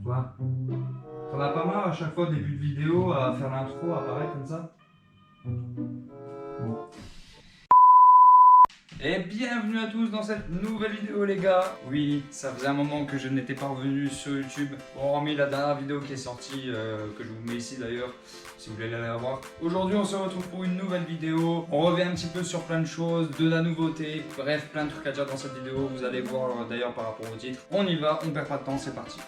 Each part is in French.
Quoi? T'en as pas marre à chaque fois, début de vidéo, à faire l'intro, apparaître comme ça? Bon. Et bienvenue à tous dans cette nouvelle vidéo les gars. Oui, ça faisait un moment que je n'étais pas revenu sur YouTube, hormis la dernière vidéo qui est sortie, que je vous mets ici d'ailleurs, si vous voulez aller la voir. Aujourd'hui on se retrouve pour une nouvelle vidéo, on revient un petit peu sur plein de choses, de la nouveauté, bref plein de trucs à dire dans cette vidéo, vous allez voir d'ailleurs par rapport au titre. On y va, on perd pas de temps, c'est parti.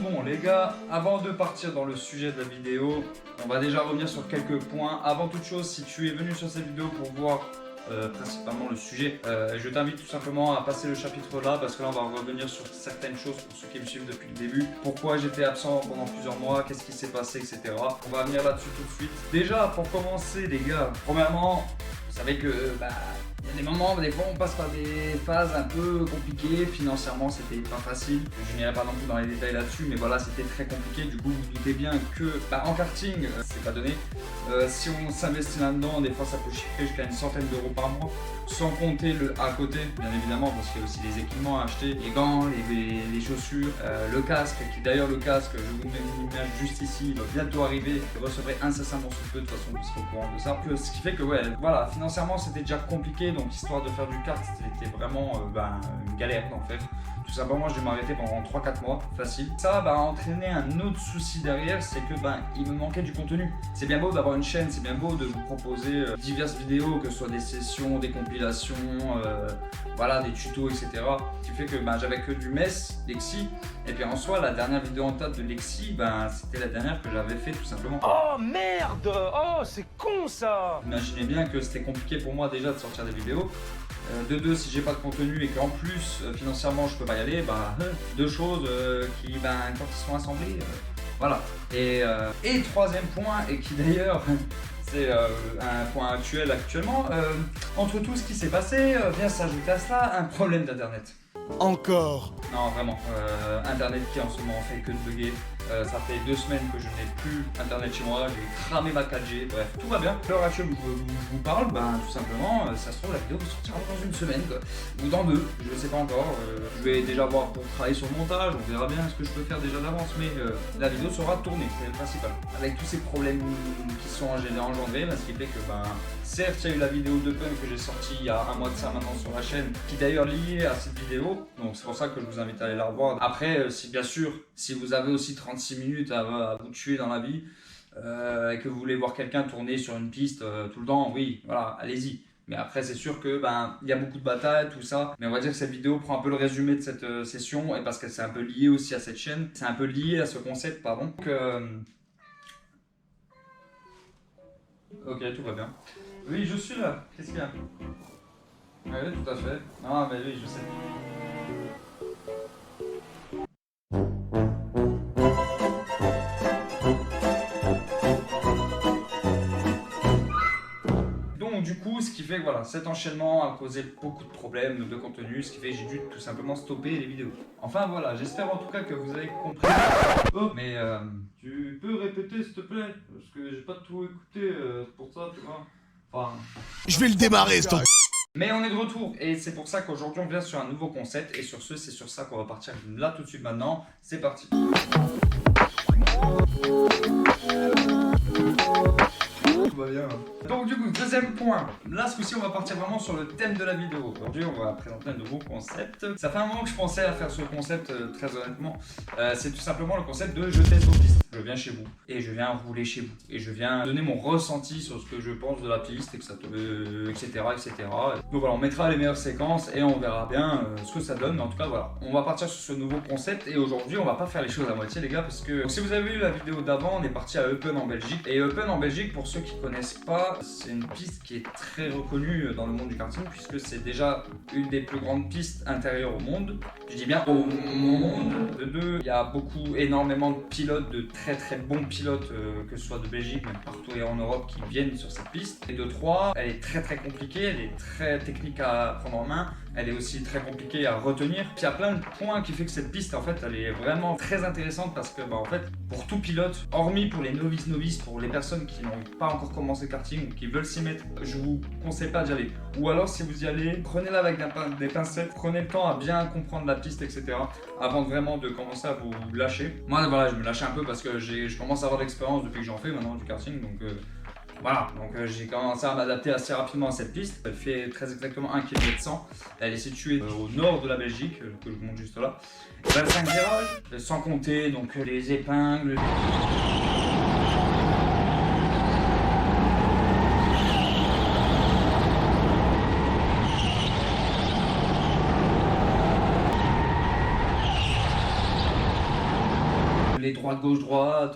Bon les gars, avant de partir dans le sujet de la vidéo, on va déjà revenir sur quelques points. Avant toute chose, si tu es venu sur cette vidéo pour voir principalement le sujet, je t'invite tout simplement à passer le chapitre là, parce que là on va revenir sur certaines choses pour ceux qui me suivent depuis le début. Pourquoi j'étais absent pendant plusieurs mois, qu'est-ce qui s'est passé, etc. On va venir là-dessus tout de suite. Déjà pour commencer les gars, premièrement, vous savez que il y a des moments, des fois on passe par des phases un peu compliquées, financièrement c'était pas facile, je n'irai pas non plus dans les détails là-dessus, mais voilà c'était très compliqué, du coup vous vous doutez bien que en karting c'est pas donné, si on s'investit là-dedans, des fois ça peut chiffrer jusqu'à une centaine d'euros par mois, sans compter le à côté bien évidemment, parce qu'il y a aussi les équipements à acheter, les gants, les chaussures, le casque, qui d'ailleurs le casque, je vous mets une image juste ici, il va bientôt arriver, vous recevrez incessamment sous peu, de toute façon vous serez au courant de ça, ce qui fait que ouais, voilà, financièrement c'était déjà compliqué, donc histoire de faire du kart c'était vraiment une galère en fait. Tout simplement je vais m'arrêter pendant 3-4 mois, facile. Ça a entraîné un autre souci derrière, c'est que il me manquait du contenu. C'est bien beau d'avoir une chaîne, c'est bien beau de vous proposer diverses vidéos, que ce soit des sessions, des compilations, voilà, des tutos, etc. Ce qui fait que j'avais que du MES, Lexi, et puis en soi la dernière vidéo en tête de Lexi, c'était la dernière que j'avais fait tout simplement. Oh merde! Oh c'est con ça! Imaginez bien que c'était compliqué pour moi déjà de sortir des vidéos. De deux, si j'ai pas de contenu et qu'en plus financièrement je peux pas y aller, deux choses qui quand ils sont assemblés, voilà. Et troisième point, et qui d'ailleurs c'est un point actuellement, entre tout ce qui s'est passé, vient s'ajouter à cela un problème d'internet. Encore? Non vraiment, internet qui en ce moment fait que de bugger. Ça fait 2 semaines que je n'ai plus internet chez moi, j'ai cramé ma 4G, bref, tout va bien. L'heure actuelle où je vous parle, tout simplement, ça se trouve la vidéo sortira dans une semaine, quoi. Ou dans 2, je sais pas encore. Je vais déjà voir pour travailler sur le montage, on verra bien ce que je peux faire déjà d'avance, mais la vidéo sera tournée, c'est le principal. Avec tous ces problèmes qui sont engendrés, ce qui fait que certes il y a eu la vidéo de Pun que j'ai sortie il y a un mois de ça maintenant sur la chaîne, qui est d'ailleurs liée à cette vidéo, donc c'est pour ça que je vous invite à aller la revoir. Après, si bien sûr, si vous avez aussi 36 minutes à vous tuer dans la vie, et que vous voulez voir quelqu'un tourner sur une piste tout le temps, oui, voilà, allez-y. Mais après c'est sûr que il y a beaucoup de batailles, tout ça. Mais on va dire que cette vidéo prend un peu le résumé de cette session, et parce que c'est un peu lié aussi à cette chaîne, c'est un peu lié à ce concept, pardon. Donc, ok, tout va bien. Oui, je suis là. Qu'est-ce qu'il y a? Oui, tout à fait. Ah, mais oui, je sais. Donc, du coup, ce qui fait que voilà, cet enchaînement a causé beaucoup de problèmes de contenu, ce qui fait que j'ai dû tout simplement stopper les vidéos. Enfin, voilà, j'espère en tout cas que vous avez compris. Oh, mais tu peux répéter s'il te plaît? Parce que j'ai pas tout écouté, c'est pour ça, tu vois. Enfin... Je vais le démarrer, ce Mais on est de retour, et c'est pour ça qu'aujourd'hui on vient sur un nouveau concept, et sur ce, c'est sur ça qu'on va partir là tout de suite maintenant. C'est parti. Tout va bien. Donc du coup, deuxième point. Là, ce coup-ci, on va partir vraiment sur le thème de la vidéo. Aujourd'hui, on va présenter un nouveau concept. Ça fait un moment que je pensais à faire ce concept, très honnêtement. C'est tout simplement le concept de je teste vos pistes. Je viens chez vous, et je viens rouler chez vous. Et je viens donner mon ressenti sur ce que je pense de la piste, etc. Donc voilà, on mettra les meilleures séquences, et on verra bien ce que ça donne. Mais en tout cas, voilà. On va partir sur ce nouveau concept, et aujourd'hui, on va pas faire les choses à moitié, les gars, parce que... Donc, si vous avez vu la vidéo d'avant, on est parti à Eupen en Belgique. Et Eupen en Belgique, pour ceux qui connaissent pas, c'est une piste qui est très reconnue dans le monde du karting, puisque c'est déjà une des plus grandes pistes intérieures au monde. Je dis bien au monde. De deux, il y a énormément de pilotes, de très bons pilotes, que ce soit de Belgique, même partout et en Europe, qui viennent sur cette piste. Et de trois, elle est très compliquée, elle est très technique à prendre en main. elle est aussi très compliquée à retenir. Puis il y a plein de points qui fait que cette piste en fait elle est vraiment très intéressante parce que en fait pour tout pilote, hormis pour les novices, pour les personnes qui n'ont pas encore commencé karting ou qui veulent s'y mettre, je vous conseille pas d'y aller. Ou alors si vous y allez, prenez-la avec des pincettes, prenez le temps à bien comprendre la piste, etc. avant vraiment de commencer à vous lâcher. Moi voilà, je me lâche un peu parce que je commence à avoir de l'expérience depuis que j'en fais maintenant du karting, donc voilà, donc j'ai commencé à m'adapter assez rapidement à cette piste. Elle fait très exactement 1,1 km. Elle est située au nord de la Belgique, que je vous montre juste là. 25 virages, sans compter donc les épingles. Les droites, gauche, droite.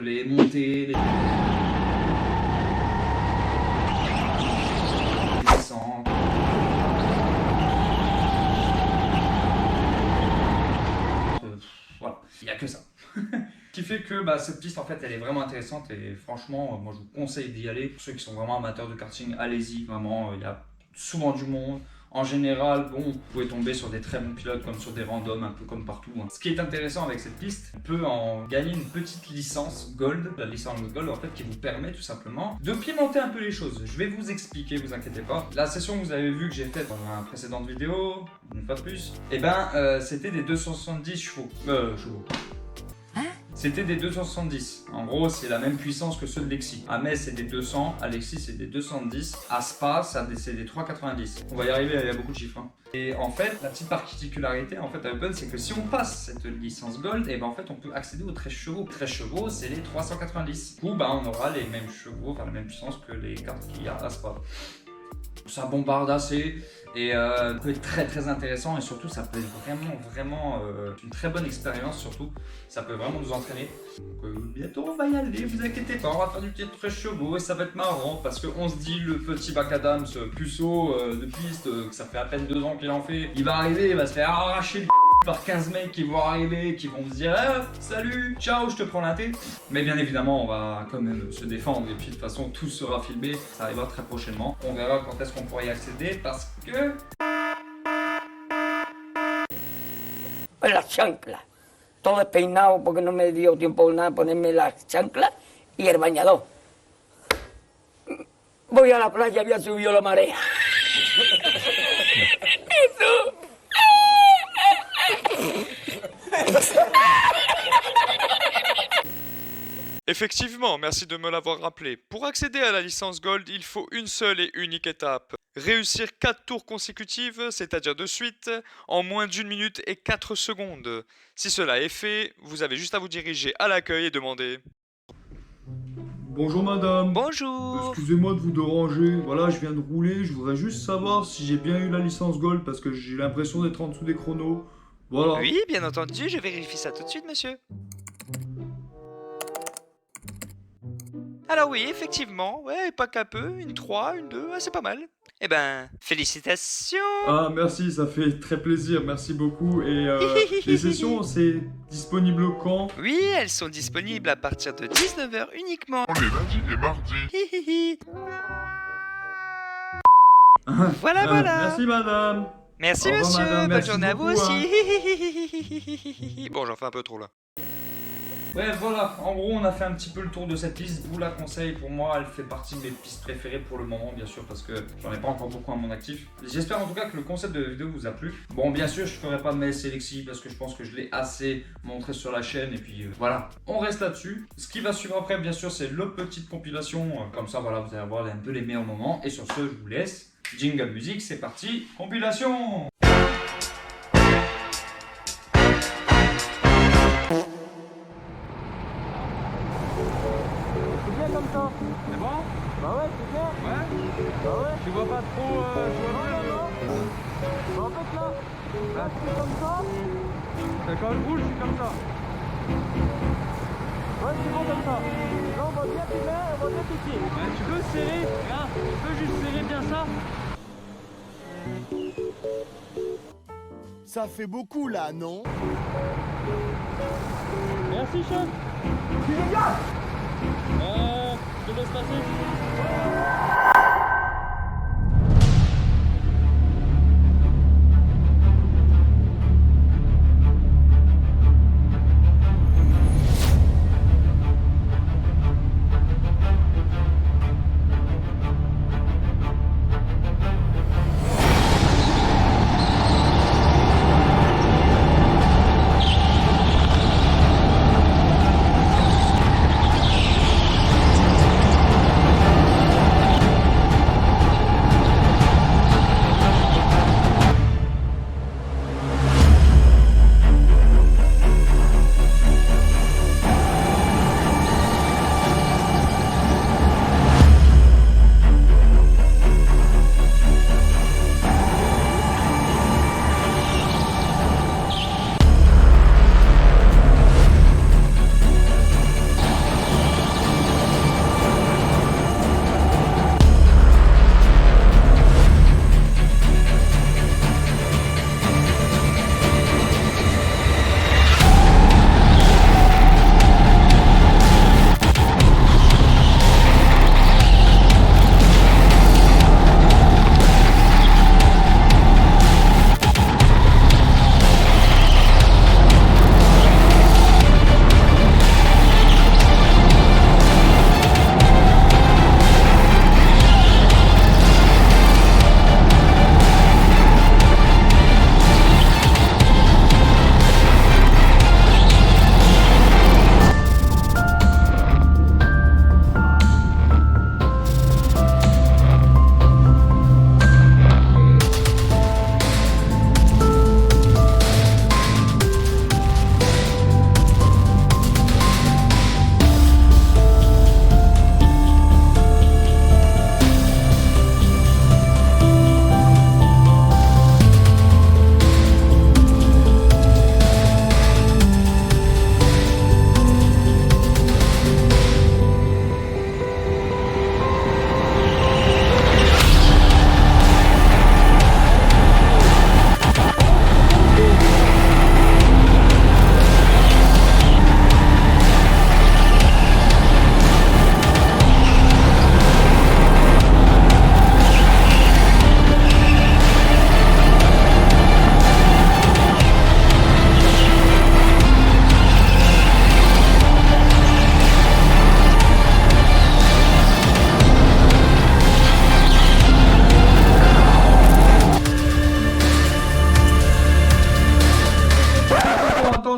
Les montées, les descentes. Voilà, il n'y a que ça. Qui fait que cette piste en fait elle est vraiment intéressante et franchement moi je vous conseille d'y aller. Pour ceux qui sont vraiment amateurs de karting, allez-y, vraiment, il y a souvent du monde. En général, bon, vous pouvez tomber sur des très bons pilotes comme sur des randoms, un peu comme partout. Ce qui est intéressant avec cette piste, on peut en gagner une petite licence Gold, la licence Gold en fait qui vous permet tout simplement de pimenter un peu les choses. Je vais vous expliquer, vous inquiétez pas. La session que vous avez vue que j'ai faite dans la précédente vidéo, une fois de plus, et c'était des 270 chevaux. C'était des 270. En gros, c'est la même puissance que ceux de Lexi. À Metz, c'est des 200. À Lexi, c'est des 210. À Spa, c'est des 390. On va y arriver, il y a beaucoup de chiffres. Hein. Et en fait, la petite particularité à Open, c'est que si on passe cette licence Gold, et en fait, on peut accéder aux 13 chevaux. 13 chevaux, c'est les 390. Du coup, on aura les mêmes chevaux, enfin la même puissance que les cartes qu'il y a à Spa. Ça bombarde assez et ça peut être très intéressant et surtout ça peut être vraiment une très bonne expérience surtout. Ça peut vraiment nous entraîner. Donc bientôt on va y aller, vous inquiétez pas, on va faire du petit 13 chevaux et ça va être marrant parce qu'on se dit le petit Macadam, ce puceau de piste, que ça fait à peine 2 ans qu'il en fait, il va arriver, il va se faire arracher le par 15 mecs qui vont arriver, qui vont se dire salut, ciao, je te prends la tête. Mais bien évidemment, on va quand même se défendre et puis de toute façon, tout sera filmé, ça arrivera très prochainement. On verra quand est-ce qu'on pourra y accéder parce que... Las chanclas, todo despeinado porque no me dio tiempo nada ponerme las chanclas y el bañador. Voy a la playa, había subido la marea. Effectivement, merci de me l'avoir rappelé. Pour accéder à la licence Gold, il faut une seule et unique étape. Réussir 4 tours consécutives, c'est-à-dire de suite, en moins d'1 minute et 4 secondes. Si cela est fait, vous avez juste à vous diriger à l'accueil et demander... Bonjour madame. Bonjour. Excusez-moi de vous déranger. Voilà, je viens de rouler. Je voudrais juste savoir si j'ai bien eu la licence Gold parce que j'ai l'impression d'être en dessous des chronos. Voilà. Oui, bien entendu, je vérifie ça tout de suite, monsieur. Alors oui, effectivement, ouais, pas qu'un peu, une 3, une 2, c'est pas mal. Eh ben, félicitations. Ah merci, ça fait très plaisir, merci beaucoup. Et les sessions, c'est disponible quand? Oui, elles sont disponibles à partir de 19 h uniquement. Les lundis et mardis. Voilà. Merci madame. Merci Au revoir, monsieur, madame. bonne Merci journée à vous beaucoup, aussi. Bon, j'en fais un peu trop là. Ouais, voilà, en gros on a fait un petit peu le tour de cette piste, je vous la conseille, pour moi elle fait partie de mes pistes préférées pour le moment bien sûr parce que j'en ai pas encore beaucoup à mon actif. J'espère en tout cas que le concept de la vidéo vous a plu. Bon bien sûr je ferai pas de mes Lexi parce que je pense que je l'ai assez montré sur la chaîne et puis voilà, on reste là-dessus. Ce qui va suivre après bien sûr c'est le petite compilation, comme ça voilà vous allez avoir un peu les meilleurs moments et sur ce je vous laisse. Jingle musique, c'est parti, compilation. Comme ça. C'est bon? Bah ouais, c'est bien. Ouais? Bah ouais. Tu vois pas trop, non. Bah en fait là, tu fais comme ça. Quand je bouge, je suis comme ça. Ouais, c'est bon comme ça. Là, on va bien filmer, on va bien piquer. Ouais, tu peux serrer, regarde, tu peux juste serrer bien ça. Ça fait beaucoup là, non? Merci, chef. Je te laisse passer.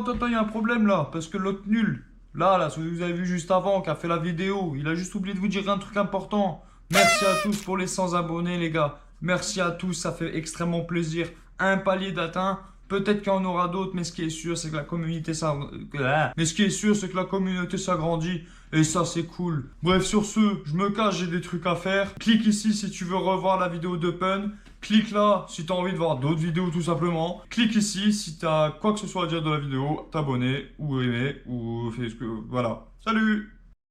Attends, il y a un problème là, parce que l'autre nul, là, celui que vous avez vu juste avant, qui a fait la vidéo, il a juste oublié de vous dire un truc important. Merci à tous pour les 100 abonnés, les gars. Merci à tous, ça fait extrêmement plaisir. Un palier d'atteint. Peut-être qu'il y en aura d'autres, mais ce qui est sûr, c'est que la communauté s'agrandit. Et ça, c'est cool. Bref, sur ce, je me cache, j'ai des trucs à faire. Clique ici si tu veux revoir la vidéo de Pun. Clique là si tu as envie de voir d'autres vidéos tout simplement. Clique ici si tu as quoi que ce soit à dire de la vidéo, t'abonner ou aimer ou faire ce que... Voilà. Salut!